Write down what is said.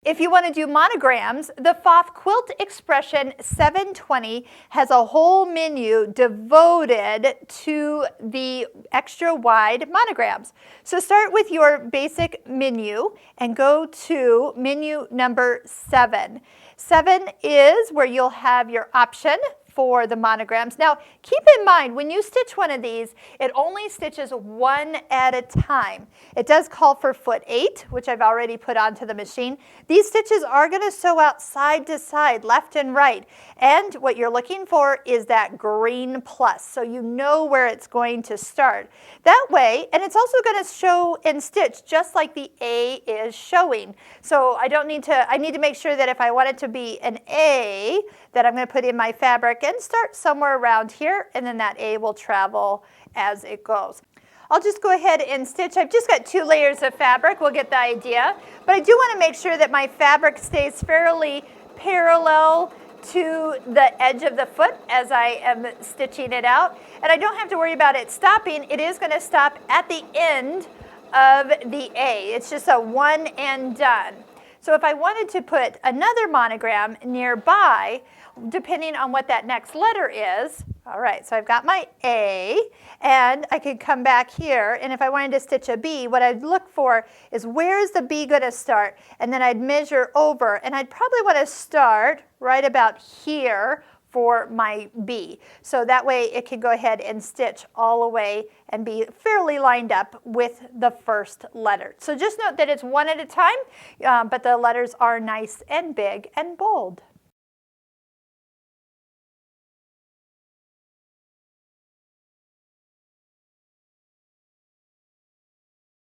If you want to do monograms, the Pfaff Quilt Expression 720 has a whole menu devoted to the extra wide monograms. So start with your basic menu and go to menu number 7. 7 is where you'll have your option for the monograms. Now, keep in mind, when you stitch one of these, it only stitches one at a time. It does call for foot 8, which I've already put onto the machine. These stitches are going to sew out side to side, left and right. And what you're looking for is that green plus, so you know where it's going to start. That way, and it's also going to show and stitch just like the A is showing. So I need to make sure that if I want it to be an A, that I'm going to put in my fabric and start somewhere around here, and then that A will travel as it goes. I'll just go ahead and stitch. I've just got 2 layers of fabric. We'll get the idea. But I do want to make sure that my fabric stays fairly parallel to the edge of the foot as I am stitching it out. And I don't have to worry about it stopping. It is going to stop at the end of the A. It's just a one and done. So if I wanted to put another monogram nearby, depending on what that next letter is, all right, so I've got my A, and I could come back here, and if I wanted to stitch a B, what I'd look for is where is the B going to start, and then I'd measure over, and I'd probably want to start right about here for my B. So that way it can go ahead and stitch all the way and be fairly lined up with the first letter. So just note that it's one at a time, but the letters are nice and big and bold.